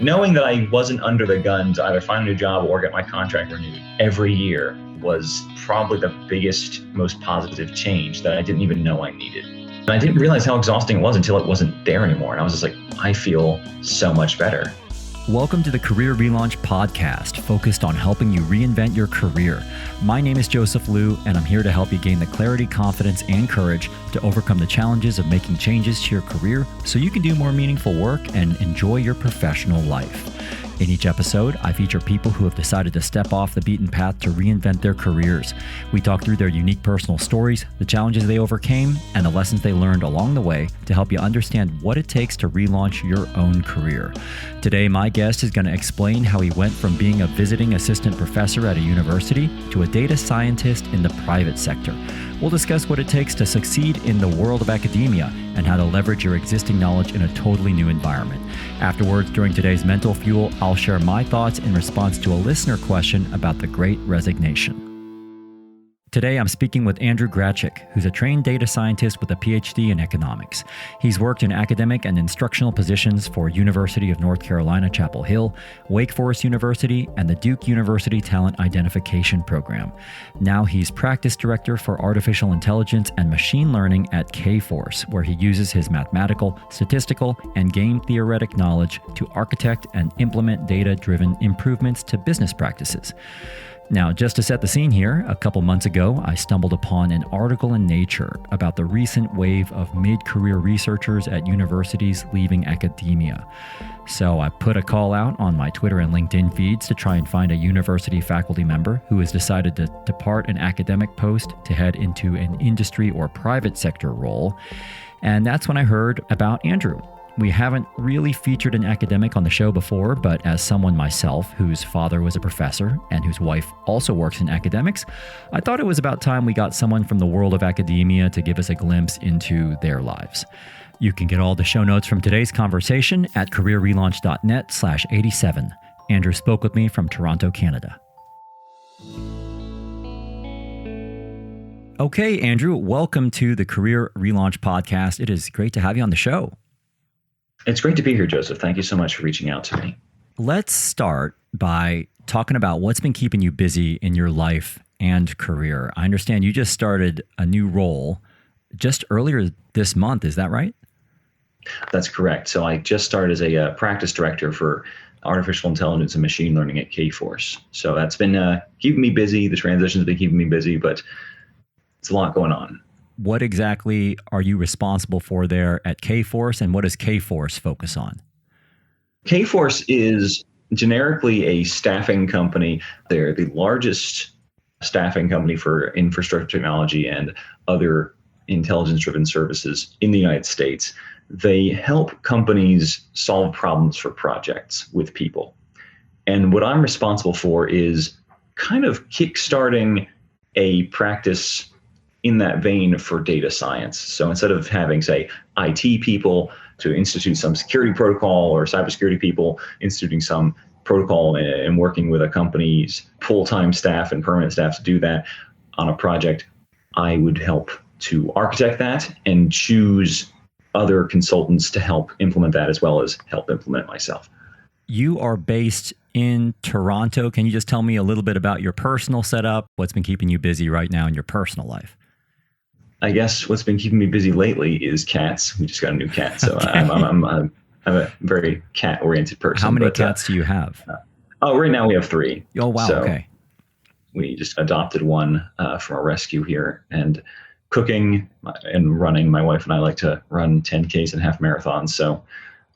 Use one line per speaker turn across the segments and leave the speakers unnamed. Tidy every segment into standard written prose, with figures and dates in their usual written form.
knowing that I wasn't under the gun to either find a new job or get my contract renewed every year was probably the biggest, most positive change that I didn't even know I needed. And I didn't realize how exhausting it was until it wasn't there anymore. And I was just like, I feel so much better.
Welcome to the Career Relaunch podcast, focused on helping you reinvent your career. My name is Joseph Liu, and I'm here to help you gain the clarity, confidence, and courage to overcome the challenges of making changes to your career so you can do more meaningful work and enjoy your professional life. In each episode, I feature people who have decided to step off the beaten path to reinvent their careers. We talk through their unique personal stories, the challenges they overcame, and the lessons they learned along the way to help you understand what it takes to relaunch your own career. Today, my guest is going to explain how he went from being a visiting assistant professor at a university to a data scientist in the private sector. We'll discuss what it takes to succeed in the world of academia and how to leverage your existing knowledge in a totally new environment. Afterwards, during today's Mental Fuel, I'll share my thoughts in response to a listener question about the Great Resignation. Today, I'm speaking with Andrew Graczyk, who's a trained data scientist with a PhD in economics. He's worked in academic and instructional positions for University of North Carolina, Chapel Hill, Wake Forest University, and the Duke University Talent Identification Program. Now he's practice director for artificial intelligence and machine learning at Kforce, where he uses his mathematical, statistical, and game theoretic knowledge to architect and implement data-driven improvements to business practices. Now, just to set the scene here, a couple months ago, I stumbled upon an article in Nature about the recent wave of mid-career researchers at universities leaving academia. So I put a call out on my Twitter and LinkedIn feeds to try and find a university faculty member who has decided to depart an academic post to head into an industry or private sector role. And that's when I heard about Andrew. We haven't really featured an academic on the show before, but as someone myself whose father was a professor and whose wife also works in academics, I thought it was about time we got someone from the world of academia to give us a glimpse into their lives. You can get all the show notes from today's conversation at careerrelaunch.net/87. Andrew spoke with me from Toronto, Canada. Okay, Andrew, welcome to the Career Relaunch podcast. It is great to have you on the show.
It's great to be here, Joseph. Thank you so much for reaching out to me.
Let's start by talking about what's been keeping you busy in your life and career. I understand you just started a new role just earlier this month. Is that right?
That's correct. So I just started as a practice director for artificial intelligence and machine learning at Kforce. So that's been keeping me busy. The transition's been keeping me busy, but it's a lot going on.
What exactly are you responsible for there at Kforce, and what does Kforce focus on?
Kforce is generically a staffing company. They're the largest staffing company for infrastructure technology and other intelligence-driven services in the United States. They help companies solve problems for projects with people. And what I'm responsible for is kind of kickstarting a practice in that vein for data science. So instead of having, say, IT people to institute some security protocol or cybersecurity people instituting some protocol and working with a company's full-time staff and permanent staff to do that on a project, I would help to architect that and choose other consultants to help implement that as well as help implement myself.
You are based in Toronto. Can you just tell me a little bit about your personal setup? What's been keeping you busy right now in your personal life?
I guess what's been keeping me busy lately is cats. We just got a new cat, so okay. I'm a very cat-oriented person.
How many cats do you have?
Right now we have 3.
Oh, wow, so okay.
We just adopted one from a rescue here, and cooking and running. My wife and I like to run 10Ks and half marathons, so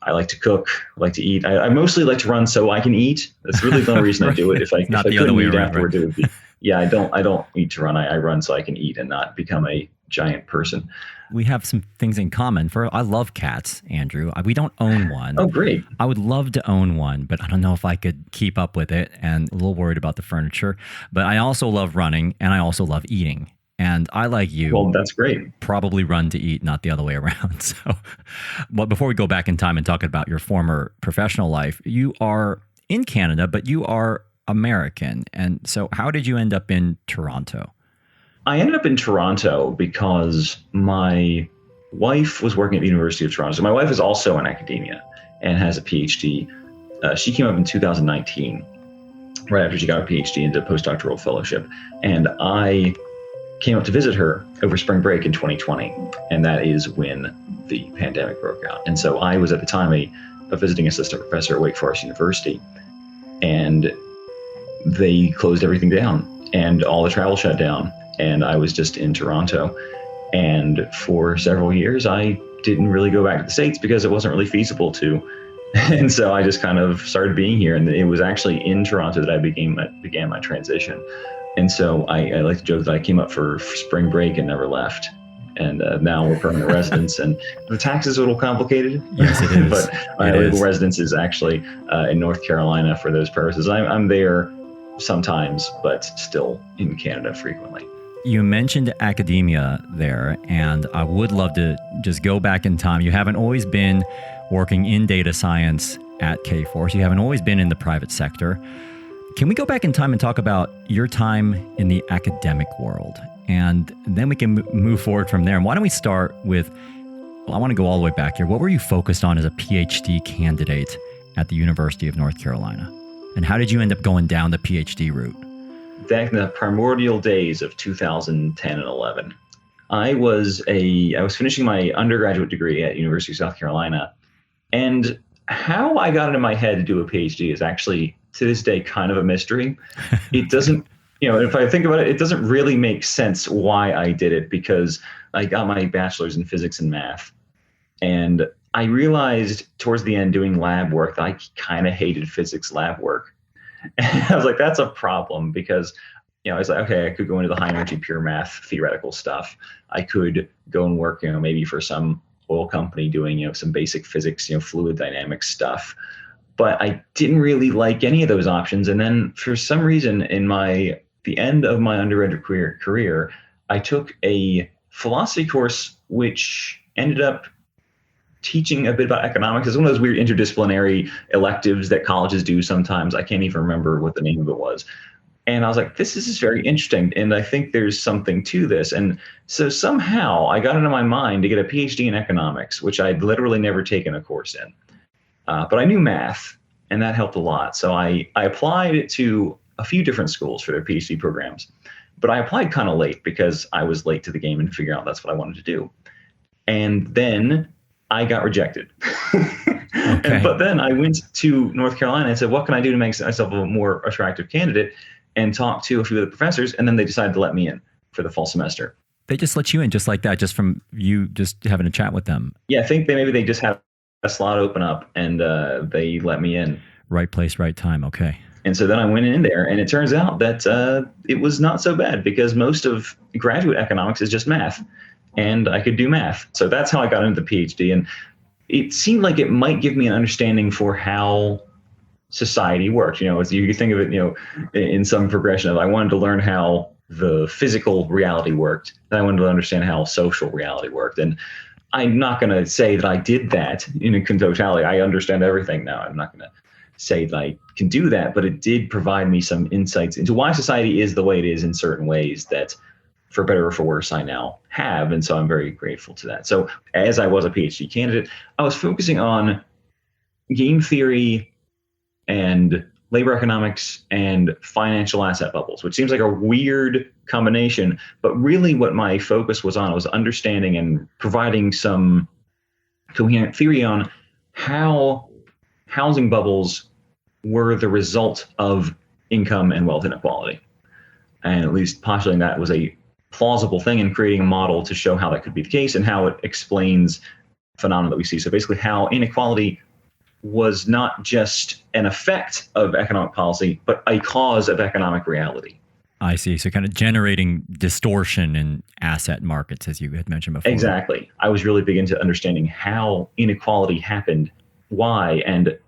I like to cook, I like to eat. I mostly like to run so I can eat. That's really the only reason I do it. If I couldn't eat afterward, it would be, yeah, I don't eat to run. I run so I can eat and not become a giant person.
We have some things in common. I love cats, Andrew. We don't own one.
Oh, great.
I would love to own one, but I don't know if I could keep up with it, and a little worried about the furniture. But I also love running, and I also love eating. And I, like you,
well, that's great.
Probably run to eat, not the other way around. So, but before we go back in time and talk about your former professional life, you are in Canada, but you are American. And so how did you end up in Toronto?
I ended up in Toronto because my wife was working at the University of Toronto. So my wife is also in academia and has a PhD. she came up in 2019, right after she got her PhD into postdoctoral fellowship. And I came up to visit her over spring break in 2020. And that is when the pandemic broke out. And so I was at the time a visiting assistant professor at Wake Forest University. And they closed everything down and all the travel shut down. And I was just in Toronto. And for several years, I didn't really go back to the States because it wasn't really feasible to. And so I just kind of started being here. And it was actually in Toronto that I began my transition. And so I like to joke that I came up for spring break and never left. And now we're permanent residents, and the tax is a little complicated.
Yes, it is.
But my legal residence is actually in North Carolina for those purposes. I'm there sometimes, but still in Canada frequently.
You mentioned academia there, and I would love to just go back in time. You haven't always been working in data science at Kforce. You haven't always been in the private sector. Can we go back in time and talk about your time in the academic world? And then we can move forward from there. And why don't we start with, I want to go all the way back here. What were you focused on as a PhD candidate at the University of North Carolina? And how did you end up going down the PhD route?
Back in the primordial days of 2010 and 11, I was finishing my undergraduate degree at University of South Carolina. And how I got into my head to do a PhD is actually, to this day, kind of a mystery. It doesn't, if I think about it, it doesn't really make sense why I did it, because I got my bachelor's in physics and math. And I realized towards the end doing lab work that I kind of hated physics lab work. And I was like, that's a problem, because, I was like, okay, I could go into the high energy pure math theoretical stuff. I could go and work, maybe for some oil company doing, some basic physics, fluid dynamics stuff. But I didn't really like any of those options. And then for some reason in the end of my undergraduate career, I took a philosophy course, which ended up teaching a bit about economics. It's one of those weird interdisciplinary electives that colleges do sometimes. I can't even remember what the name of it was. And I was like, this is very interesting. And I think there's something to this. And so somehow I got into my mind to get a PhD in economics, which I'd literally never taken a course in. But I knew math, and that helped a lot. So I applied to a few different schools for their PhD programs. But I applied kind of late because I was late to the game and figuring out that's what I wanted to do. And then I got rejected. Okay. But then I went to North Carolina and said, what can I do to make myself a more attractive candidate? And talked to a few of the professors, and then they decided to let me in for the fall semester.
They just let you in just like that, just from you just having a chat with them?
Yeah, I think they just had a slot open up, and they let me in.
Right place, right time. Okay.
And so then I went in there, and it turns out that it was not so bad, because most of graduate economics is just math, and I could do math. So that's how I got into the PhD. And it seemed like it might give me an understanding for how society worked. As you think of it, in some progression of, I wanted to learn how the physical reality worked, and I wanted to understand how social reality worked. And I'm not going to say that I did that in totality. I understand everything now. I'm not going to say that I can do that, but it did provide me some insights into why society is the way it is in certain ways that, for better or for worse, I now have. And so I'm very grateful to that. So as I was a PhD candidate, I was focusing on game theory and labor economics and financial asset bubbles, which seems like a weird combination. But really what my focus was on was understanding and providing some coherent theory on how housing bubbles were the result of income and wealth inequality. And at least postulating that was a plausible thing, and creating a model to show how that could be the case and how it explains phenomena that we see. So basically how inequality was not just an effect of economic policy, but a cause of economic reality.
I see. So kind of generating distortion in asset markets, as you had mentioned before.
Exactly. I was really big into understanding how inequality happened, why, and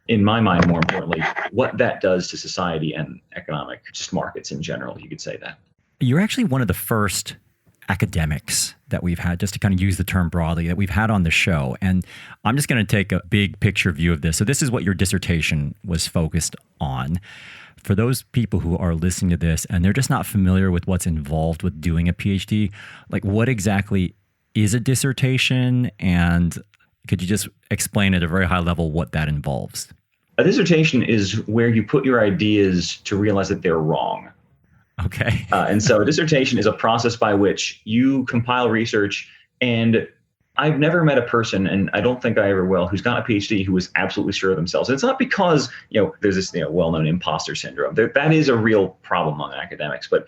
in my mind, more importantly, what that does to society and economic just markets in general. You could say that.
You're actually one of the first academics that we've had, just to kind of use the term broadly, that we've had on the show. And I'm just going to take a big picture view of this. So this is what your dissertation was focused on. For those people who are listening to this and they're just not familiar with what's involved with doing a PhD, like what exactly is a dissertation? And could you just explain at a very high level what that involves?
A dissertation is where you put your ideas to realize that they're wrong.
Okay.
And so a dissertation is a process by which you compile research. And I've never met a person, and I don't think I ever will, who's got a PhD who was absolutely sure of themselves. And it's not because, there's this, well-known imposter syndrome. That is a real problem among academics. But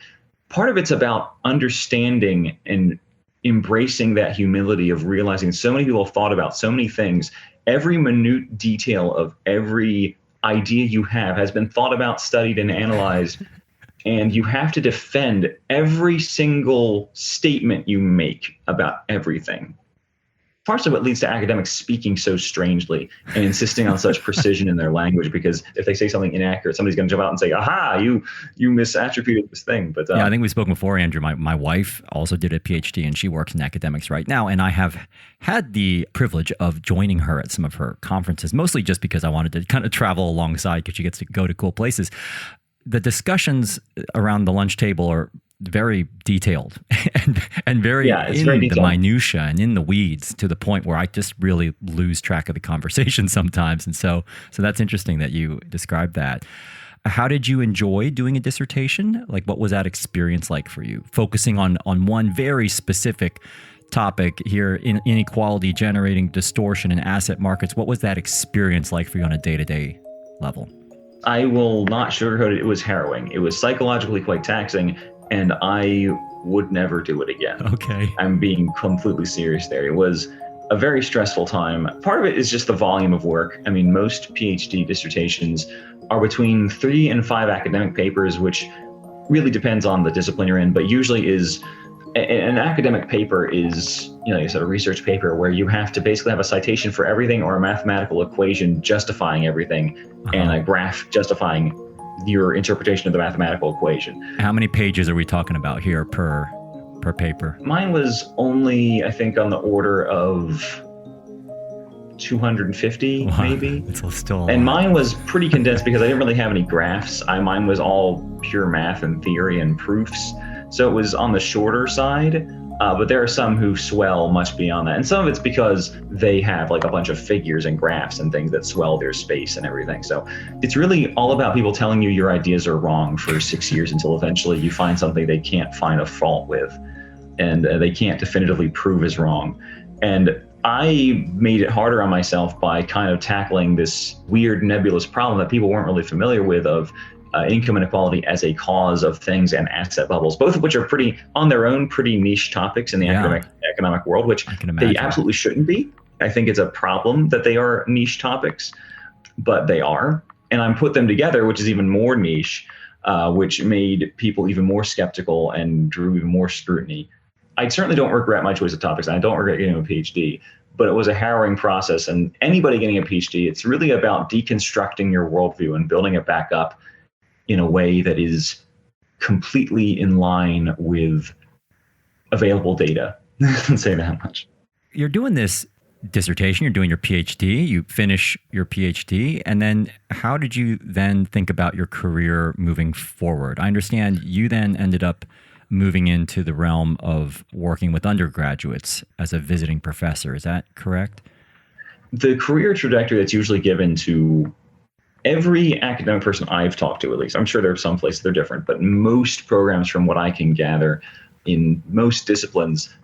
part of it's about understanding and embracing that humility of realizing so many people have thought about so many things. Every minute detail of every idea you have has been thought about, studied, and analyzed. And you have to defend every single statement you make about everything. Partially what leads to academics speaking so strangely and insisting on such precision in their language, because if they say something inaccurate, somebody's going to jump out and say, aha, you misattributed this thing. But
yeah, I think we've spoken before, Andrew. My wife also did a PhD and she works in academics right now. And I have had the privilege of joining her at some of her conferences, mostly just because I wanted to kind of travel alongside because she gets to go to cool places. The discussions around the lunch table are very detailed and very in the minutia and in the weeds, to the point where I just really lose track of the conversation sometimes. And so that's interesting that you described that. How did you enjoy doing a dissertation? Like, what was that experience like for you? Focusing on one very specific topic here, in inequality generating distortion in asset markets. What was that experience like for you on a day-to-day level?
I will not sugarcoat it. It was harrowing. It was psychologically quite taxing, and I would never do it again.
Okay.
I'm being completely serious there. It was a very stressful time. Part of it is just the volume of work. I mean, most PhD dissertations are between 3 and 5 academic papers, which really depends on the discipline you're in, but usually is an academic paper is, a sort of research paper where you have to basically have a citation for everything, or a mathematical equation justifying everything, and a graph justifying your interpretation of the mathematical equation.
How many pages are we talking about here per paper?
Mine was only, I think, on the order of 250, maybe.
It's still a lot.
And mine was pretty condensed because I didn't really have any graphs. Mine was all pure math and theory and proofs. So it was on the shorter side, but there are some who swell much beyond that. And some of it's because they have like a bunch of figures and graphs and things that swell their space and everything. So it's really all about people telling you your ideas are wrong for 6 years until eventually you find something they can't find a fault with, and they can't definitively prove is wrong. And I made it harder on myself by kind of tackling this weird nebulous problem that people weren't really familiar with of income inequality as a cause of things and asset bubbles, both of which are pretty niche topics in the economic world, which they absolutely shouldn't be. I think it's a problem that they are niche topics, but they are. And I put them together, which is even more niche, which made people even more skeptical and drew even more scrutiny. I certainly don't regret my choice of topics. I don't regret getting a PhD, but it was a harrowing process. And anybody getting a PhD, it's really about deconstructing your worldview and building it back up in a way that is completely in line with available data. I'll say that much.
You're doing this dissertation, you're doing your PhD, you finish your PhD, and then how did you then think about your career moving forward? I understand you then ended up moving into the realm of working with undergraduates as a visiting professor. Is that correct?
The career trajectory that's usually given to every academic person I've talked to, at least, I'm sure there are some places they're different, but most programs, from what I can gather in most disciplines,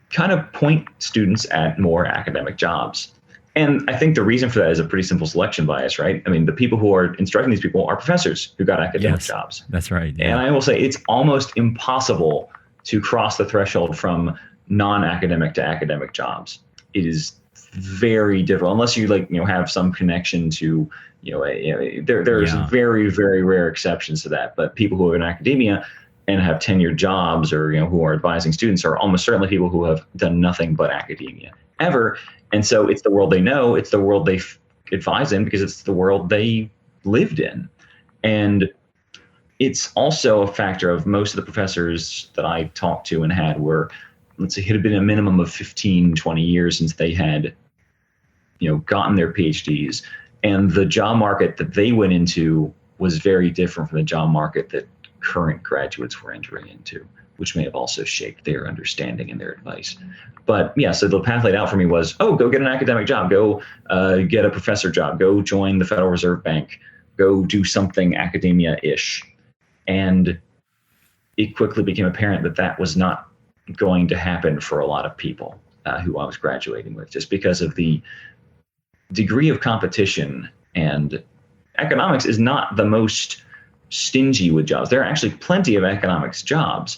kind of point students at more academic jobs. And I think the reason for that is a pretty simple selection bias, right? I mean, the people who are instructing these people are professors who got academic jobs.
That's right. Yeah.
And I will say it's almost impossible to cross the threshold from non-academic to academic jobs. It is very difficult unless you have some connection to there's very, very rare exceptions to that. But people who are in academia and have tenured jobs, or who are advising students, are almost certainly people who have done nothing but academia ever. And so it's the world they know, it's the world they advise in, because it's the world they lived in. And it's also a factor of most of the professors that I talked to and had were, let's say, it had been a minimum of 15, 20 years since they had gotten their PhDs. And the job market that they went into was very different from the job market that current graduates were entering into. which may have also shaped their understanding and their advice. But yeah, so the path laid out for me was, go get an academic job, go get a professor job, go join the Federal Reserve Bank, go do something academia-ish. And it quickly became apparent that that was not going to happen for a lot of people who I was graduating with, just because of the degree of competition. And economics is not the most stingy with jobs. There are actually plenty of economics jobs.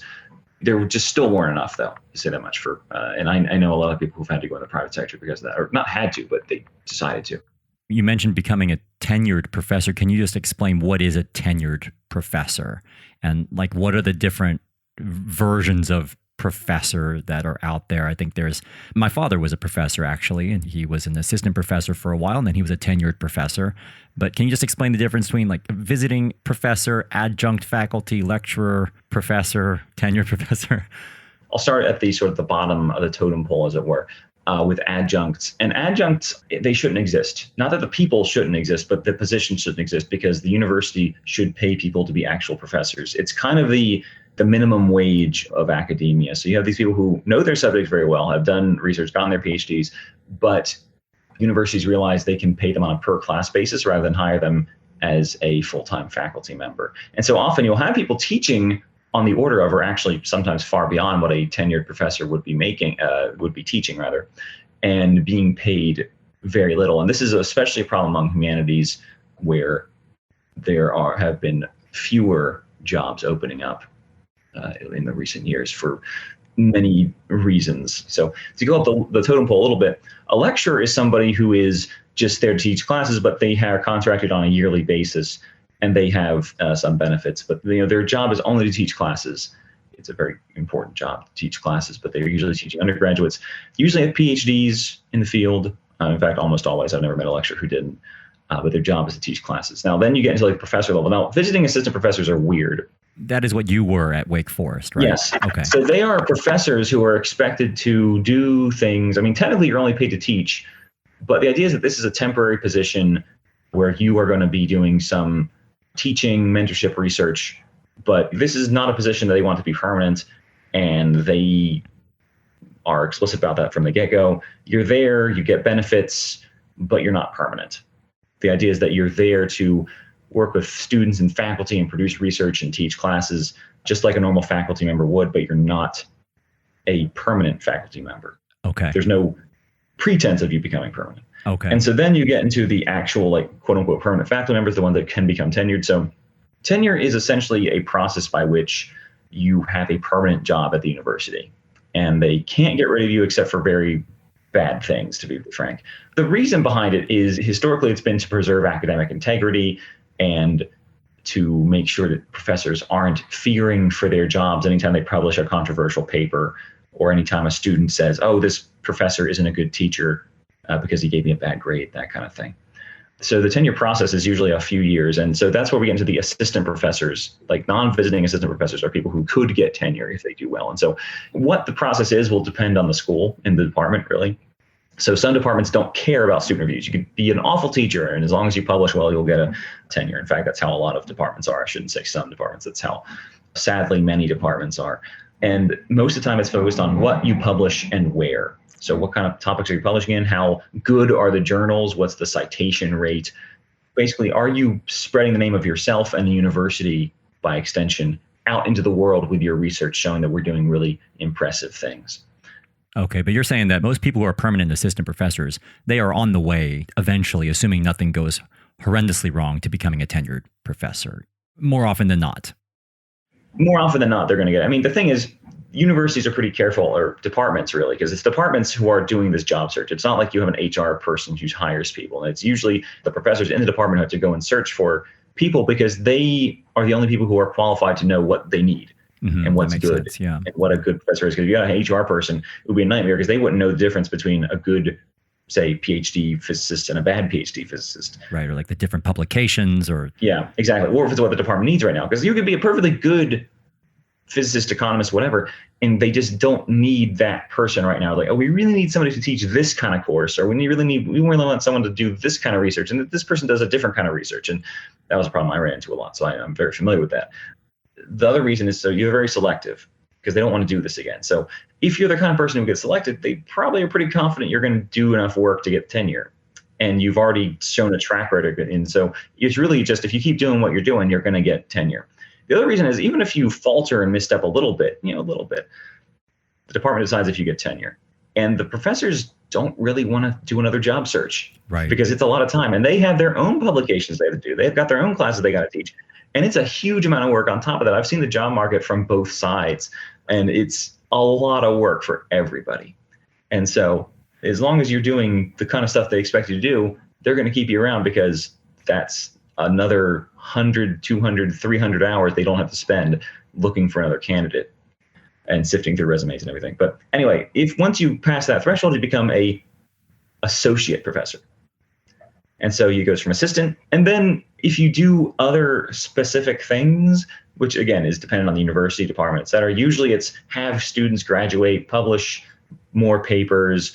There just still weren't enough, though, to say that much for. And I know a lot of people who've had to go in the private sector because of that, or not had to, but they decided to.
You mentioned becoming a tenured professor. Can you just explain what is a tenured professor, and like what are the different versions of professor that are out there? I think my father was a professor actually, and he was an assistant professor for a while, and then he was a tenured professor. But can you just explain the difference between like visiting professor, adjunct faculty, lecturer, professor, tenured professor?
I'll start at the sort of the bottom of the totem pole, as it were, with adjuncts. And adjuncts, they shouldn't exist. Not that the people shouldn't exist, but the position shouldn't exist, because the university should pay people to be actual professors. It's kind of the minimum wage of academia. So you have these people who know their subjects very well, have done research, gotten their PhDs, but universities realize they can pay them on a per class basis rather than hire them as a full-time faculty member. And so often you'll have people teaching on the order of, or actually sometimes far beyond what a tenured professor would be teaching rather, and being paid very little. And this is especially a problem among humanities, where there have been fewer jobs opening up in the recent years for many reasons. So to go up the totem pole a little bit, a lecturer is somebody who is just there to teach classes, but they are contracted on a yearly basis, and they have some benefits. But their job is only to teach classes. It's a very important job to teach classes, but they're usually teaching undergraduates, usually have PhDs in the field. In fact, almost always. I've never met a lecturer who didn't. But their job is to teach classes. Now, then you get into like professor level. Now, visiting assistant professors are weird.
That is what you were at Wake Forest, right?
Yes.
Okay.
So they are professors who are expected to do things. I mean, technically, you're only paid to teach, but the idea is that this is a temporary position where you are going to be doing some teaching, mentorship, research. But this is not a position that they want to be permanent, and they are explicit about that from the get-go. You're there, you get benefits, but you're not permanent. The idea is that you're there to work with students and faculty and produce research and teach classes just like a normal faculty member would, but you're not a permanent faculty member.
Okay.
There's no pretense of you becoming permanent.
Okay.
And so then you get into the actual, like, quote unquote, permanent faculty members, the one that can become tenured. So tenure is essentially a process by which you have a permanent job at the university, and they can't get rid of you except for very bad things, to be frank. The reason behind it is historically it's been to preserve academic integrity and to make sure that professors aren't fearing for their jobs anytime they publish a controversial paper, or anytime a student says, oh, this professor isn't a good teacher because he gave me a bad grade, that kind of thing. So the tenure process is usually a few years. And so that's where we get into the assistant professors. Like non-visiting assistant professors are people who could get tenure if they do well. And so what the process is will depend on the school and the department, really. So some departments don't care about student reviews. You could be an awful teacher, and as long as you publish well, you'll get a tenure. In fact, that's how a lot of departments are. I shouldn't say some departments. That's how, sadly, many departments are. And most of the time it's focused on what you publish and where. So what kind of topics are you publishing in? How good are the journals? What's the citation rate? Basically, are you spreading the name of yourself and the university, by extension, out into the world with your research showing that we're doing really impressive things?
Okay, but you're saying that most people who are permanent assistant professors, they are on the way eventually, assuming nothing goes horrendously wrong, to becoming a tenured professor, more often than not.
More often than not, they're going to get it. I mean, the thing is, universities are pretty careful, or departments really, because it's departments who are doing this job search. It's not like you have an HR person who hires people. And it's usually the professors in the department who have to go and search for people, because they are the only people who are qualified to know what they need. Mm-hmm, and what's good,
sense, yeah.
And what a good professor is. Because if you got an HR person, it would be a nightmare, because they wouldn't know the difference between a good, say, PhD physicist and a bad PhD physicist.
Right, or like the different publications, or...
Yeah, exactly. Or if it's what the department needs right now. Because you could be a perfectly good physicist, economist, whatever, and they just don't need that person right now. Like, oh, we really need somebody to teach this kind of course, or we really want someone to do this kind of research, and this person does a different kind of research. And that was a problem I ran into a lot, so I'm very familiar with that. The other reason is, so you're very selective, because they don't want to do this again. So if you're the kind of person who gets selected, they probably are pretty confident you're going to do enough work to get tenure. And you've already shown a track record. And so it's really just, if you keep doing what you're doing, you're going to get tenure. The other reason is, even if you falter and misstep a little bit, the department decides if you get tenure. And the professors don't really want to do another job search,
right?
Because it's a lot of time, and they have their own publications they have to do. They've got their own classes they got to teach. And it's a huge amount of work on top of that. I've seen the job market from both sides, and it's a lot of work for everybody. And so as long as you're doing the kind of stuff they expect you to do, they're going to keep you around, because that's another 100, 200, 300 hours they don't have to spend looking for another candidate and sifting through resumes and everything. But anyway, if once you pass that threshold, you become a associate professor. And so you go from assistant. And then if you do other specific things, which again is dependent on the university, department, et cetera, usually it's have students graduate, publish more papers,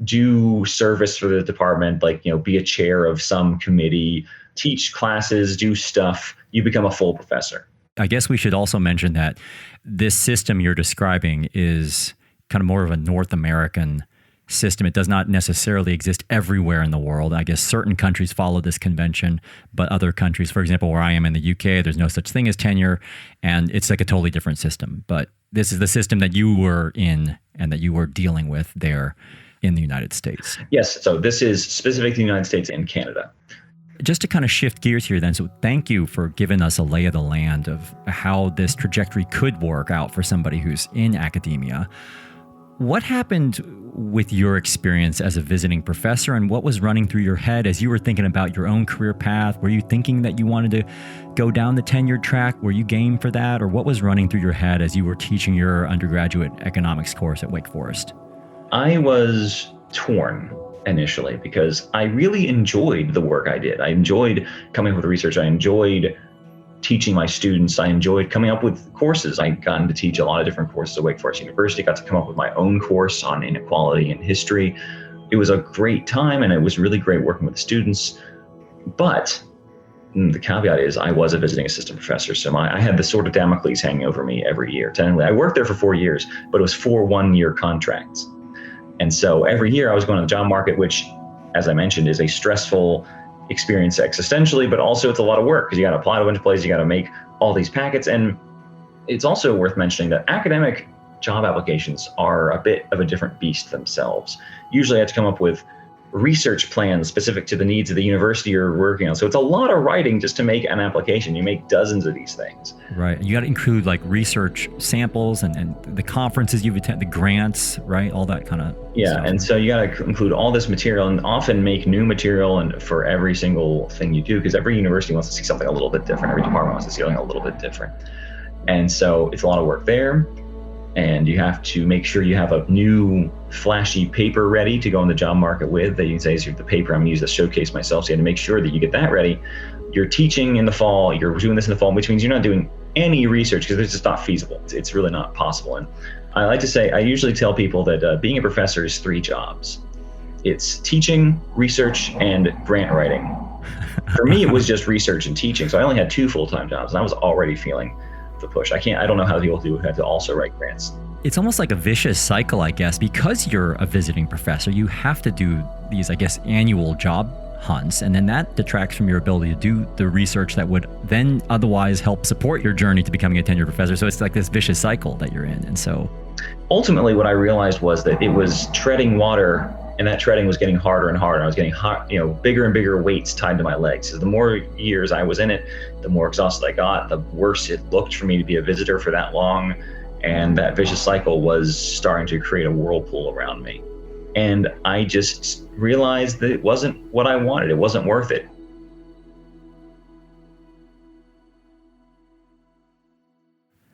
do service for the department, like, be a chair of some committee, teach classes, do stuff, you become a full professor.
I guess we should also mention that this system you're describing is kind of more of a North American system. It does not necessarily exist everywhere in the world. I guess certain countries follow this convention, but other countries, for example, where I am in the UK, there's no such thing as tenure, and it's like a totally different system. But this is the system that you were in and that you were dealing with there in the United States.
Yes. So this is specific to the United States and Canada.
Just to kind of shift gears here then, so thank you for giving us a lay of the land of how this trajectory could work out for somebody who's in academia. What happened with your experience as a visiting professor, and what was running through your head as you were thinking about your own career path? Were you thinking that you wanted to go down the tenured track? Were you game for that? Or what was running through your head as you were teaching your undergraduate economics course at Wake Forest?
I was torn initially, because I really enjoyed the work I did. I enjoyed coming up with research. I enjoyed teaching my students. I enjoyed coming up with courses. I got to teach a lot of different courses at Wake Forest University, got to come up with my own course on inequality and history. It was a great time, and it was really great working with the students. But the caveat is I was a visiting assistant professor, so I had the sort of Damocles hanging over me every year. Technically, I worked there for 4 years, but it was 4 one-year contracts. And so every year I was going to the job market, which, as I mentioned, is a stressful experience existentially, but also it's a lot of work, because you got to apply to a bunch of places, you got to make all these packets. And it's also worth mentioning that academic job applications are a bit of a different beast themselves. Usually I have to come up with research plans specific to the needs of the university you're working on. So it's a lot of writing just to make an application. You make dozens of these things.
Right. You got to include like research samples and the conferences you've attended, the grants, right? All that kind of stuff.
And so you got to include all this material, and often make new material and for every single thing you do, because every university wants to see something a little bit different. Every department wants to see something a little bit different. And so it's a lot of work there. And you have to make sure you have a new flashy paper ready to go on the job market with, that you can say is the paper I'm going to use to showcase myself. So you have to make sure that you get that ready. You're teaching in the fall, you're doing this in the fall, which means you're not doing any research, because it's just not feasible. It's really not possible. And I like to say, I usually tell people that being a professor is 3 jobs. It's teaching, research, and grant writing. For me, it was just research and teaching. So I only had 2 full-time jobs, and I was already feeling the push. I don't know how people do have to also write grants.
It's almost like a vicious cycle, I guess, because you're a visiting professor. You have to do these, I guess, annual job hunts, and then that detracts from your ability to do the research that would then otherwise help support your journey to becoming a tenured professor. So it's like this vicious cycle that you're in. And so
ultimately what I realized was that it was treading water, and that treading was getting harder and harder. I was getting bigger and bigger weights tied to my legs. So the more years I was in it, the more exhausted I got, the worse it looked for me to be a visitor for that long. And that vicious cycle was starting to create a whirlpool around me. And I just realized that it wasn't what I wanted. It wasn't worth it.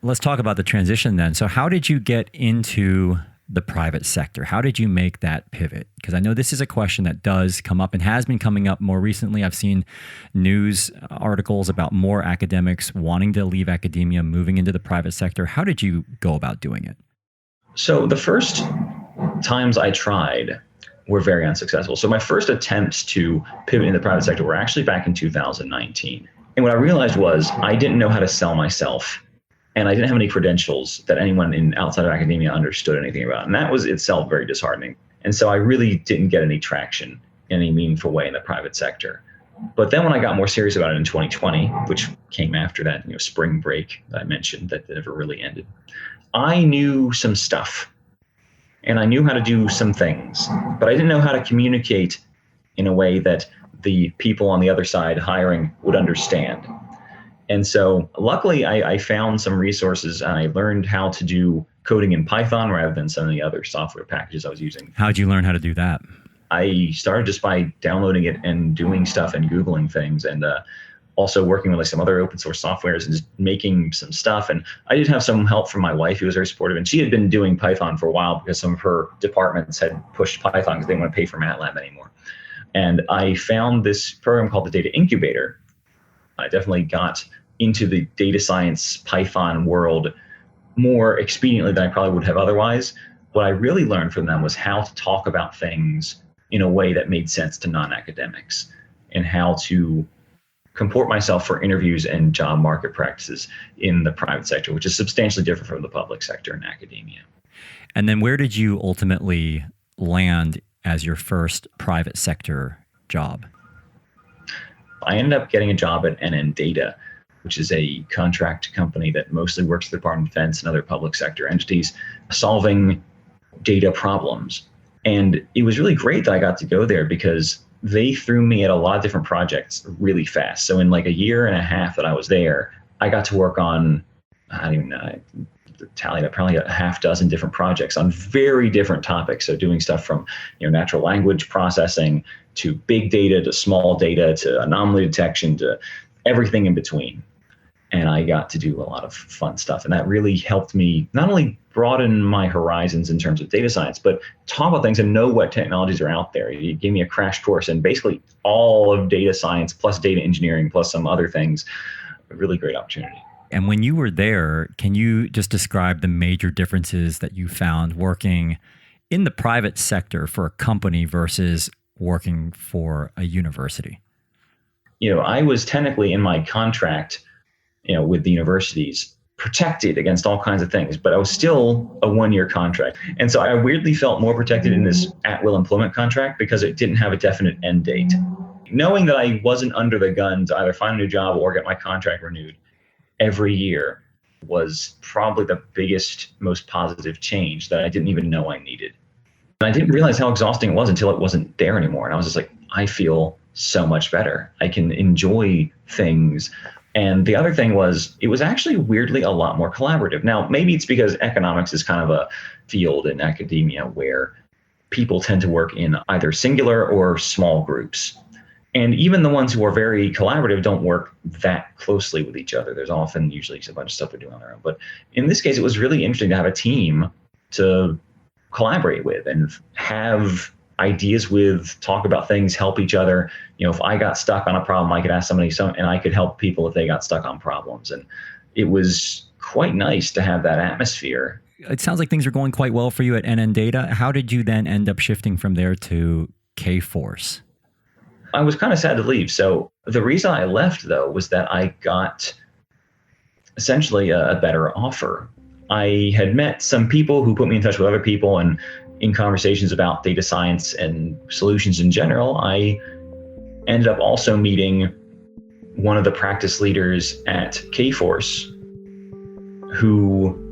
Let's talk about the transition then. So how did you get into the private sector? How did you make that pivot? Because I know this is a question that does come up and has been coming up more recently. I've seen news articles about more academics wanting to leave academia, moving into the private sector. How did you go about doing it?
So the first times I tried were very unsuccessful. So my first attempts to pivot in the private sector were actually back in 2019. And what I realized was I didn't know how to sell myself. And I didn't have any credentials that anyone outside of academia understood anything about. And that was itself very disheartening. And so I really didn't get any traction in any meaningful way in the private sector. But then when I got more serious about it in 2020, which came after that spring break that I mentioned that never really ended, I knew some stuff and I knew how to do some things, but I didn't know how to communicate in a way that the people on the other side hiring would understand. And so luckily I found some resources and I learned how to do coding in Python rather than some of the other software packages I was using.
How'd you learn how to do that?
I started just by downloading it and doing stuff and Googling things, and also working with like some other open source softwares and just making some stuff. And I did have some help from my wife, who was very supportive, and she had been doing Python for a while because some of her departments had pushed Python because they didn't want to pay for MATLAB anymore. And I found this program called the Data Incubator. I definitely got into the data science Python world more expediently than I probably would have otherwise. What I really learned from them was how to talk about things in a way that made sense to non-academics, and how to comport myself for interviews and job market practices in the private sector, which is substantially different from the public sector and academia.
And then where did you ultimately land as your first private sector job?
I ended up getting a job at NN Data, which is a contract company that mostly works with the Department of Defense and other public sector entities, solving data problems. And it was really great that I got to go there because they threw me at a lot of different projects really fast. So in like a year and a half that I was there, I got to work on, I don't even know, tallied up probably a half dozen different projects on very different topics. So doing stuff from natural language processing to big data to small data to anomaly detection to everything in between. And I got to do a lot of fun stuff. And that really helped me not only broaden my horizons in terms of data science, but talk about things and know what technologies are out there. You gave me a crash course in basically all of data science plus data engineering plus some other things. A really great opportunity.
And when you were there, can you just describe the major differences that you found working in the private sector for a company versus working for a university?
I was technically in my contract with the universities, protected against all kinds of things, but I was still a one-year contract. And so I weirdly felt more protected in this at-will employment contract because it didn't have a definite end date. Knowing that I wasn't under the gun to either find a new job or get my contract renewed every year was probably the biggest, most positive change that I didn't even know I needed. And I didn't realize how exhausting it was until it wasn't there anymore. And I was just like, I feel so much better. I can enjoy things. And the other thing was, it was actually weirdly a lot more collaborative. Now, maybe it's because economics is kind of a field in academia where people tend to work in either singular or small groups. And even the ones who are very collaborative don't work that closely with each other. There's often usually a bunch of stuff they're doing on their own. But in this case, it was really interesting to have a team to collaborate with and have ideas with, talk about things, help each other. If I got stuck on a problem, I could ask somebody and I could help people if they got stuck on problems. And it was quite nice to have that atmosphere.
It sounds like things are going quite well for you at NN Data. How did you then end up shifting from there to Kforce?
I was kind of sad to leave. So the reason I left, though, was that I got essentially a better offer. I had met some people who put me in touch with other people, and in conversations about data science and solutions in general, I ended up also meeting one of the practice leaders at Kforce who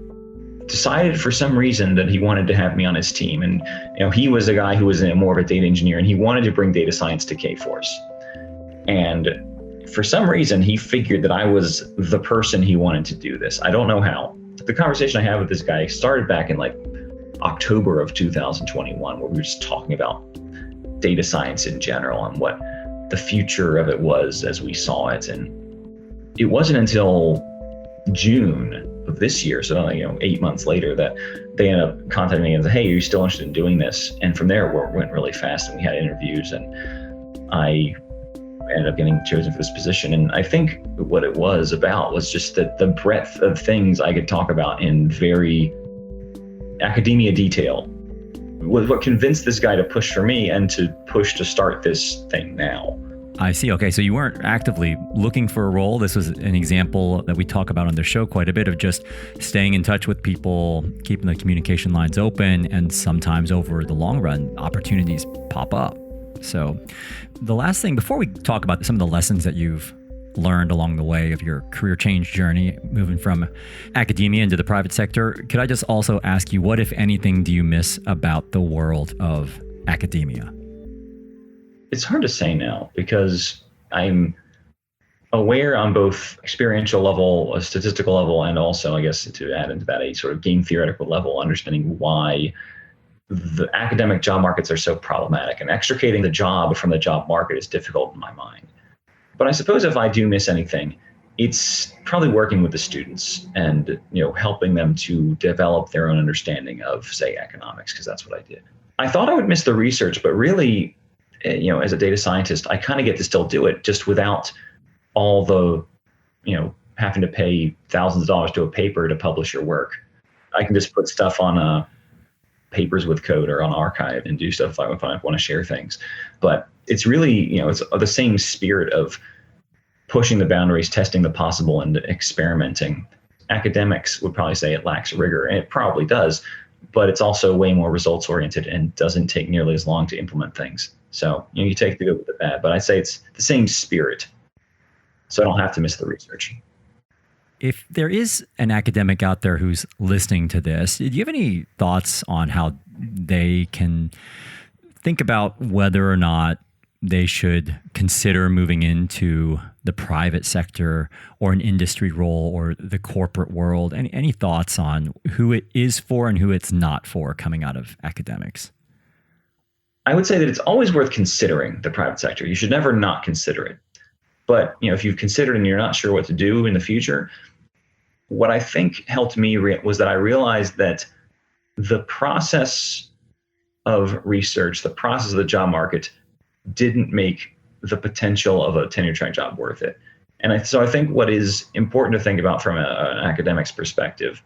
decided for some reason that he wanted to have me on his team. And he was a guy who was more of a data engineer, and he wanted to bring data science to Kforce. And for some reason, he figured that I was the person he wanted to do this. I don't know how. The conversation I had with this guy started back in October of 2021, where we were just talking about data science in general and what the future of it was as we saw it. And it wasn't until June of this year, so 8 months later, that they ended up contacting me and said, "Hey, are you still interested in doing this?" And from there, it went really fast, and we had interviews, and I ended up getting chosen for this position. And I think what it was about was just that the breadth of things I could talk about in very academia detail was what convinced this guy to push for me and to push to start this thing now.
I see. Okay. So you weren't actively looking for a role. This was an example that we talk about on the show quite a bit of just staying in touch with people, keeping the communication lines open, and sometimes over the long run, opportunities pop up. So the last thing, before we talk about some of the lessons that you've learned along the way of your career change journey, moving from academia into the private sector, could I just also ask you, what, if anything, do you miss about the world of academia?
It's hard to say now because I'm aware on both experiential level, a statistical level, and also, I guess, to add into that, a sort of game theoretical level, understanding why the academic job markets are so problematic, and extricating the job from the job market is difficult in my mind. But I suppose if I do miss anything, it's probably working with the students and, helping them to develop their own understanding of, say, economics, because that's what I did. I thought I would miss the research, but really, as a data scientist, I kind of get to still do it just without all the, having to pay thousands of dollars to a paper to publish your work. I can just put stuff on papers with code or on archive and do stuff if I want to share things. But it's really, it's the same spirit of pushing the boundaries, testing the possible, and experimenting. Academics would probably say it lacks rigor, and it probably does, but it's also way more results oriented and doesn't take nearly as long to implement things. So, you take the good with the bad, but I'd say it's the same spirit. So I don't have to miss the research.
If there is an academic out there who's listening to this, do you have any thoughts on how they can think about whether or not they should consider moving into the private sector or an industry role or the corporate world? Any thoughts on who it is for and who it's not for coming out of academics?
I would say that it's always worth considering the private sector. You should never not consider it. But if you've considered and you're not sure what to do in the future, what I think helped me was that I realized that the process of research, the process of the job market, didn't make the potential of a tenure track job worth it. And so I think what is important to think about from an academic's perspective,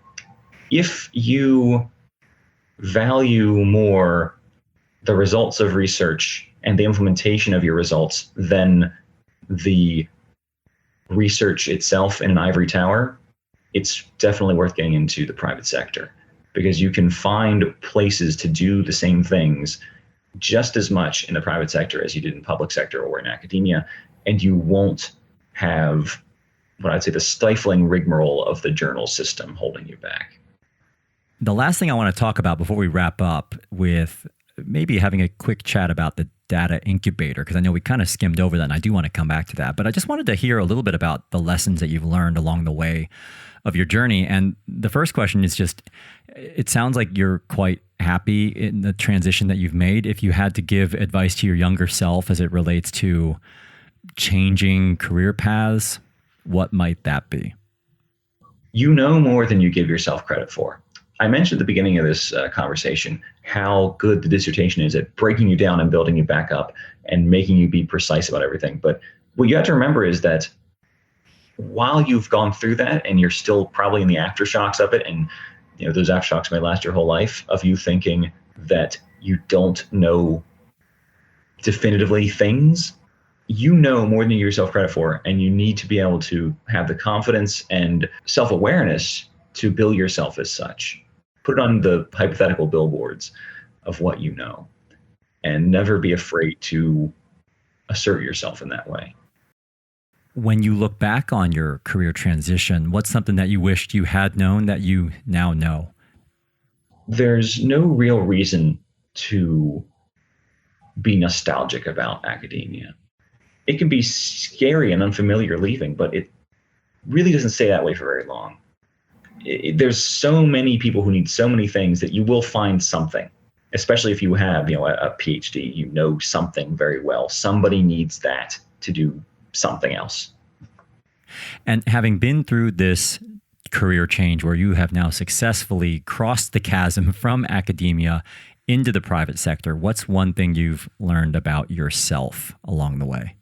if you value more the results of research and the implementation of your results than the research itself in an ivory tower, it's definitely worth getting into the private sector, because you can find places to do the same things just as much in the private sector as you did in public sector or in academia, and you won't have what I'd say the stifling rigmarole of the journal system holding you back.
The last thing I want to talk about before we wrap up with maybe having a quick chat about the data incubator, because I know we kind of skimmed over that and I do want to come back to that, but I just wanted to hear a little bit about the lessons that you've learned along the way of your journey. And the first question is just, it sounds like you're quite happy in the transition that you've made. If you had to give advice to your younger self as it relates to changing career paths, what might that be?
You know more than you give yourself credit for. I mentioned at the beginning of this conversation how good the dissertation is at breaking you down and building you back up and making you be precise about everything. But what you have to remember is that while you've gone through that and you're still probably in the aftershocks of it, and those aftershocks may last your whole life of you thinking that you don't know definitively things, you know more than you give yourself credit for, and you need to be able to have the confidence and self-awareness to bill yourself as such. Put it on the hypothetical billboards of what you know, and never be afraid to assert yourself in that way.
When you look back on your career transition, what's something that you wished you had known that you now know?
There's no real reason to be nostalgic about academia. It can be scary and unfamiliar leaving, but it really doesn't stay that way for very long. There's so many people who need so many things that you will find something, especially if you have, a PhD, something very well. Somebody needs that to do something else.
And having been through this career change where you have now successfully crossed the chasm from academia into the private sector, what's one thing you've learned about yourself along the way?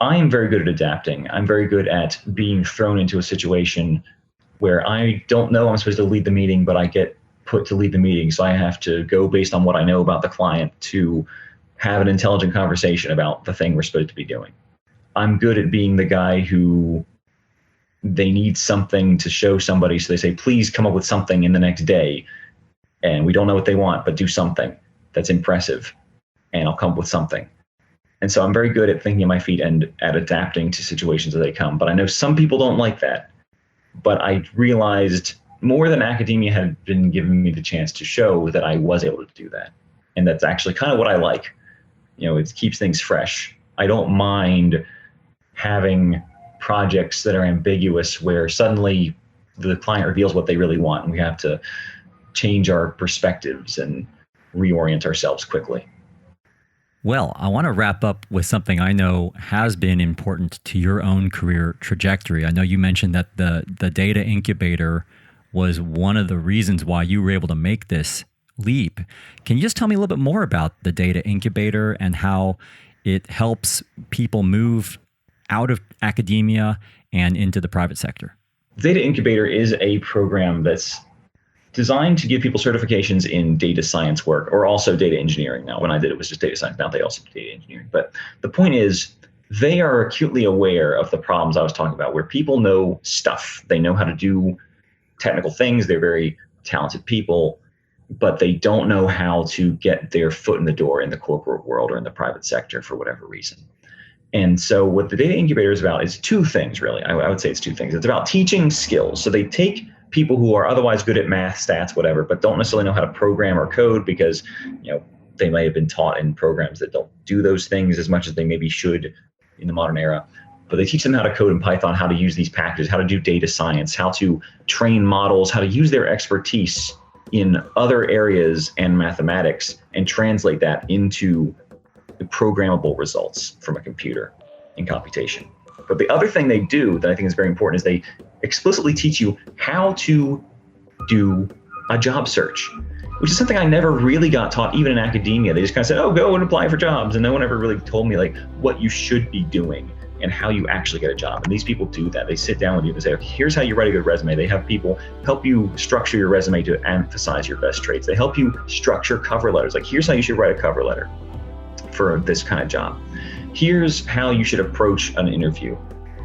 I am very good at adapting. I'm very good at being thrown into a situation where I don't know I'm supposed to lead the meeting, but I get put to lead the meeting. So I have to go based on what I know about the client to have an intelligent conversation about the thing we're supposed to be doing. I'm good at being the guy who they need something to show somebody. So they say, please come up with something in the next day. And we don't know what they want, but do something that's impressive. And I'll come up with something. And so I'm very good at thinking on my feet and at adapting to situations as they come. But I know some people don't like that. But I realized more than academia had been giving me the chance to show that I was able to do that. And that's actually kind of what I like. It keeps things fresh. I don't mind having projects that are ambiguous where suddenly the client reveals what they really want and we have to change our perspectives and reorient ourselves quickly.
Well, I want to wrap up with something I know has been important to your own career trajectory. I know you mentioned that the data incubator was one of the reasons why you were able to make this leap. Can you just tell me a little bit more about the data incubator and how it helps people move out of academia and into the private sector?
Data Incubator is a program that's designed to give people certifications in data science work, or also data engineering. Now, when I did it was just data science. Now they also do data engineering. But the point is, they are acutely aware of the problems I was talking about, where people know stuff. They know how to do technical things. They're very talented people, but they don't know how to get their foot in the door in the corporate world or in the private sector for whatever reason. And so what the data incubator is about is two things, really. I would say it's two things. It's about teaching skills. So they take people who are otherwise good at math, stats, whatever, but don't necessarily know how to program or code because, they may have been taught in programs that don't do those things as much as they maybe should in the modern era. But they teach them how to code in Python, how to use these packages, how to do data science, how to train models, how to use their expertise in other areas and mathematics and translate that into programmable results from a computer in computation. But the other thing they do that I think is very important is they explicitly teach you how to do a job search, which is something I never really got taught, even in academia. They just kind of said, oh, go and apply for jobs. And no one ever really told me what you should be doing and how you actually get a job. And these people do that. They sit down with you and say, okay, here's how you write a good resume. They have people help you structure your resume to emphasize your best traits. They help you structure cover letters. Here's how you should write a cover letter for this kind of job. Here's how you should approach an interview.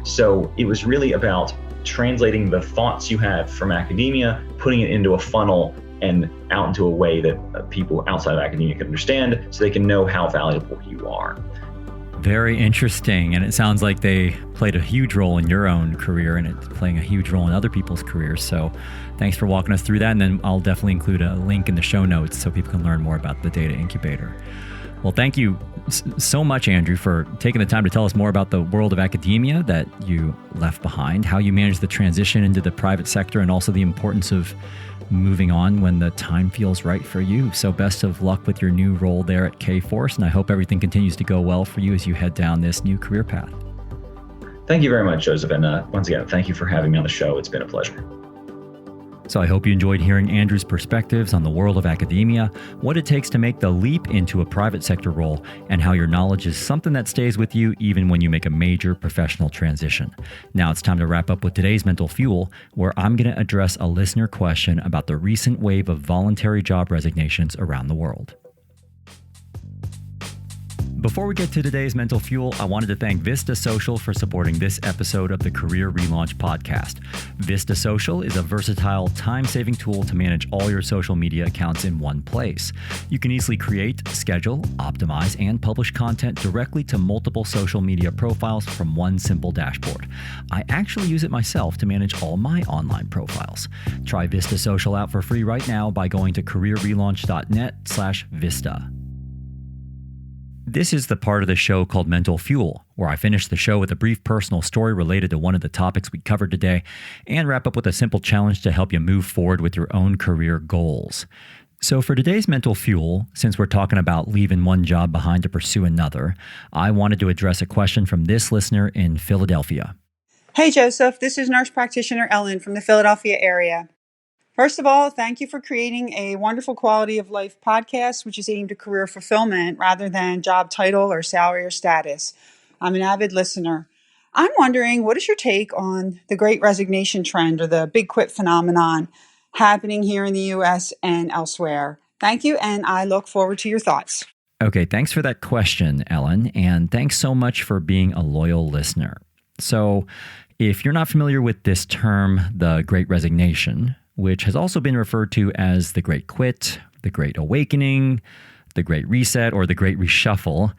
So it was really about translating the thoughts you had from academia, putting it into a funnel and out into a way that people outside of academia can understand so they can know how valuable you are.
Very interesting. And it sounds like they played a huge role in your own career and it's playing a huge role in other people's careers. So thanks for walking us through that. And then I'll definitely include a link in the show notes so people can learn more about the data incubator. Well, thank you so much, Andrew, for taking the time to tell us more about the world of academia that you left behind, how you managed the transition into the private sector, and also the importance of moving on when the time feels right for you. So best of luck with your new role there at Kforce, and I hope everything continues to go well for you as you head down this new career path. Thank you very much, Joseph. And once again, thank you for having me on the show. It's been a pleasure. So I hope you enjoyed hearing Andrew's perspectives on the world of academia, what it takes to make the leap into a private sector role, and how your knowledge is something that stays with you even when you make a major professional transition. Now it's time to wrap up with today's Mental Fuel, where I'm going to address a listener question about the recent wave of voluntary job resignations around the world. Before we get to today's Mental Fuel, I wanted to thank Vista Social for supporting this episode of the Career Relaunch podcast. Vista Social is a versatile, time-saving tool to manage all your social media accounts in one place. You can easily create, schedule, optimize, and publish content directly to multiple social media profiles from one simple dashboard. I actually use it myself to manage all my online profiles. Try Vista Social out for free right now by going to careerrelaunch.net/Vista. This is the part of the show called Mental Fuel, where I finish the show with a brief personal story related to one of the topics we covered today and wrap up with a simple challenge to help you move forward with your own career goals. So for today's Mental Fuel, since we're talking about leaving one job behind to pursue another, I wanted to address a question from this listener in Philadelphia.
Hey, Joseph. This is nurse practitioner Ellen from the Philadelphia area. First of all, thank you for creating a wonderful quality of life podcast, which is aimed at career fulfillment rather than job title or salary or status. I'm an avid listener. I'm wondering, what is your take on the great resignation trend or the big quit phenomenon happening here in the U.S. and elsewhere? Thank you, and I look forward to your thoughts.
Okay, thanks for that question, Ellen, and thanks so much for being a loyal listener. So, if you're not familiar with this term, the Great Resignation, which has also been referred to as the Great Quit, the Great Awakening, the Great Reset, or the Great Reshuffle,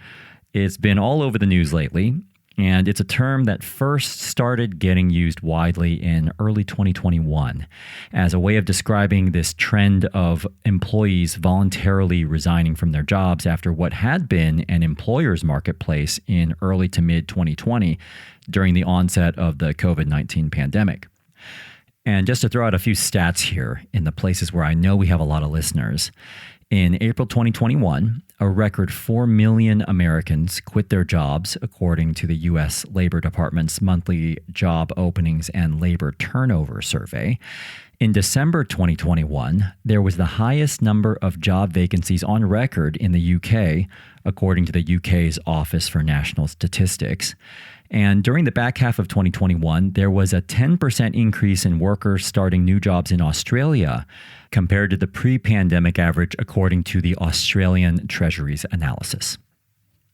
it's been all over the news lately. And it's a term that first started getting used widely in early 2021 as a way of describing this trend of employees voluntarily resigning from their jobs after what had been an employer's marketplace in early to mid 2020 during the onset of the COVID-19 pandemic. And just to throw out a few stats here in the places where I know we have a lot of listeners, in April 2021, a record 4 million Americans quit their jobs, according to the U.S. Labor Department's monthly job openings and labor turnover survey. In December 2021, there was the highest number of job vacancies on record in the UK, according to the UK's Office for National Statistics. And during the back half of 2021, there was a 10% increase in workers starting new jobs in Australia compared to the pre-pandemic average, according to the Australian Treasury's analysis.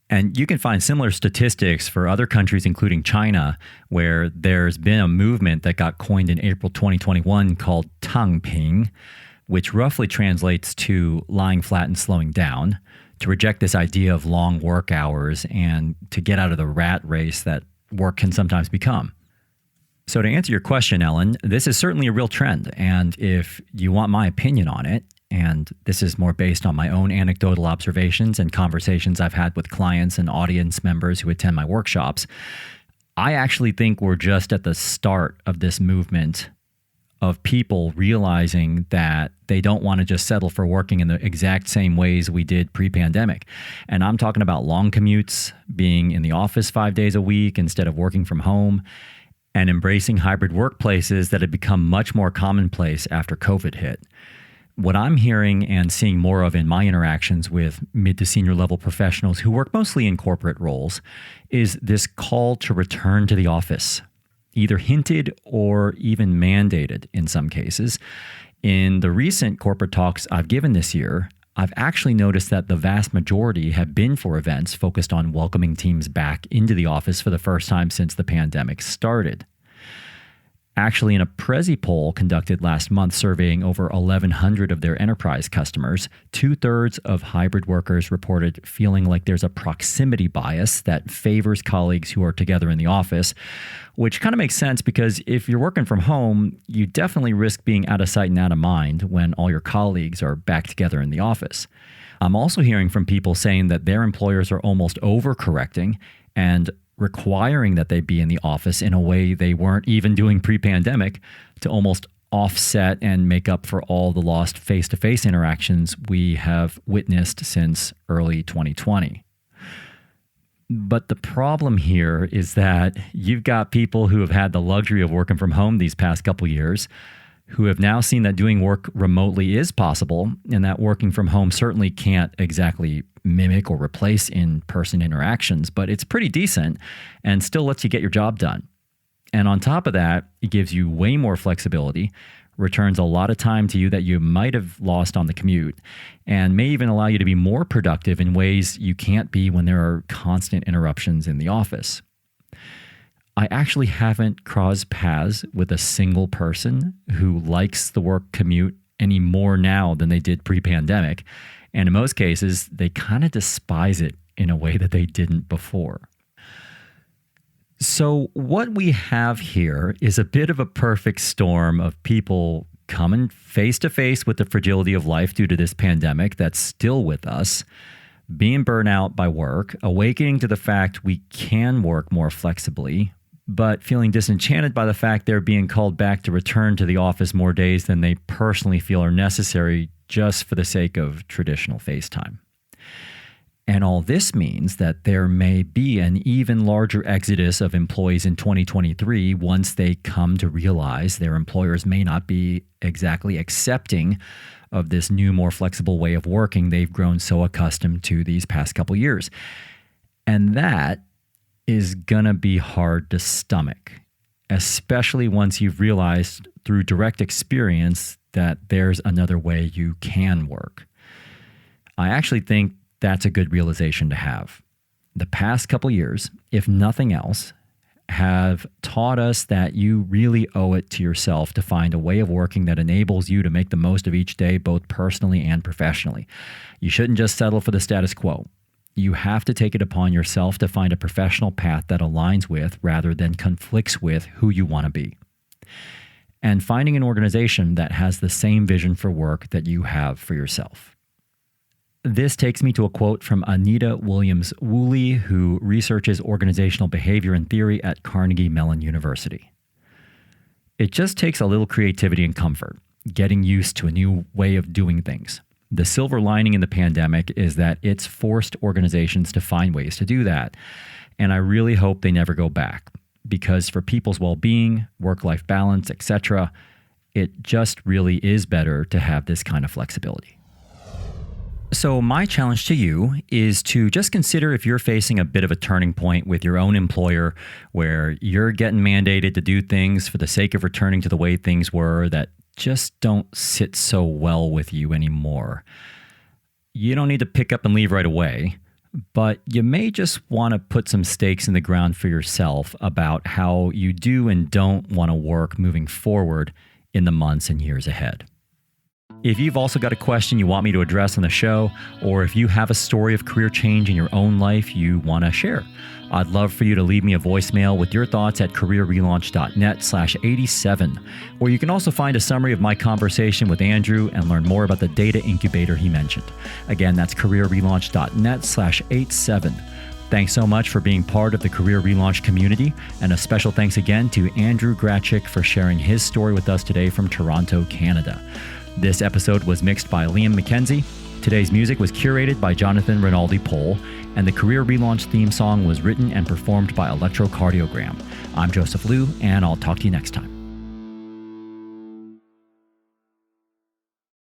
And you can find similar statistics for other countries, including China, where there's been a movement that got coined in April 2021 called Tangping, which roughly translates to lying flat and slowing down, to reject this idea of long work hours and to get out of the rat race that work can sometimes become. So to answer your question, Ellen, this is certainly a real trend. And if you want my opinion on it, and this is more based on my own anecdotal observations and conversations I've had with clients and audience members who attend my workshops, I actually think we're just at the start of this movement of people realizing that they don't want to just settle for working in the exact same ways we did pre-pandemic. And I'm talking about long commutes, being in the office 5 days a week instead of working from home, and embracing hybrid workplaces that had become much more commonplace after COVID hit. What I'm hearing and seeing more of in my interactions with mid to senior level professionals who work mostly in corporate roles is this call to return to the office, either hinted or even mandated in some cases. In the recent corporate talks I've given this year, I've actually noticed that the vast majority have been for events focused on welcoming teams back into the office for the first time since the pandemic started. Actually, in a Prezi poll conducted last month surveying over 1,100 of their enterprise customers, 2/3 of hybrid workers reported feeling like there's a proximity bias that favors colleagues who are together in the office, which kind of makes sense because if you're working from home, you definitely risk being out of sight and out of mind when all your colleagues are back together in the office. I'm also hearing from people saying that their employers are almost overcorrecting and requiring that they be in the office in a way they weren't even doing pre-pandemic to almost offset and make up for all the lost face-to-face interactions we have witnessed since early 2020. But the problem here is that you've got people who have had the luxury of working from home these past couple years who have now seen that doing work remotely is possible and that working from home certainly can't exactly mimic or replace in-person interactions, but it's pretty decent and still lets you get your job done. And on top of that, it gives you way more flexibility, returns a lot of time to you that you might have lost on the commute, and may even allow you to be more productive in ways you can't be when there are constant interruptions in the office. I actually haven't crossed paths with a single person who likes the work commute any more now than they did pre-pandemic. And in most cases, they kind of despise it in a way that they didn't before. So what we have here is a bit of a perfect storm of people coming face to face with the fragility of life due to this pandemic that's still with us, being burnt out by work, awakening to the fact we can work more flexibly, but feeling disenchanted by the fact they're being called back to return to the office more days than they personally feel are necessary just for the sake of traditional face time. And all this means that there may be an even larger exodus of employees in 2023 once they come to realize their employers may not be exactly accepting of this new, more flexible way of working they've grown so accustomed to these past couple years. And that is going to be hard to stomach, especially once you've realized through direct experience that there's another way you can work. I actually think that's a good realization to have. The past couple years, if nothing else, have taught us that you really owe it to yourself to find a way of working that enables you to make the most of each day, both personally and professionally. You shouldn't just settle for the status quo. You have to take it upon yourself to find a professional path that aligns with, rather than conflicts with, who you want to be. And finding an organization that has the same vision for work that you have for yourself. This takes me to a quote from Anita Williams-Woolley, who researches organizational behavior and theory at Carnegie Mellon University. It just takes a little creativity and comfort, getting used to a new way of doing things. The silver lining in the pandemic is that it's forced organizations to find ways to do that. And I really hope they never go back, because for people's well-being, work-life balance, etc., it just really is better to have this kind of flexibility. So my challenge to you is to just consider if you're facing a bit of a turning point with your own employer where you're getting mandated to do things for the sake of returning to the way things were that just don't sit so well with you anymore. You don't need to pick up and leave right away, but you may just want to put some stakes in the ground for yourself about how you do and don't want to work moving forward in the months and years ahead. If you've also got a question you want me to address on the show, or if you have a story of career change in your own life you want to share, I'd love for you to leave me a voicemail with your thoughts at careerrelaunch.net/87. Or you can also find a summary of my conversation with Andrew and learn more about the data incubator he mentioned. Again, that's careerrelaunch.net/87. Thanks so much for being part of the Career Relaunch community, and a special thanks again to Andrew Graczyk for sharing his story with us today from Toronto, Canada. This episode was mixed by Liam McKenzie. Today's music was curated by Jonathan Rinaldi-Pole, and the Career Relaunch theme song was written and performed by Electrocardiogram. I'm Joseph Liu, and I'll talk to you next time.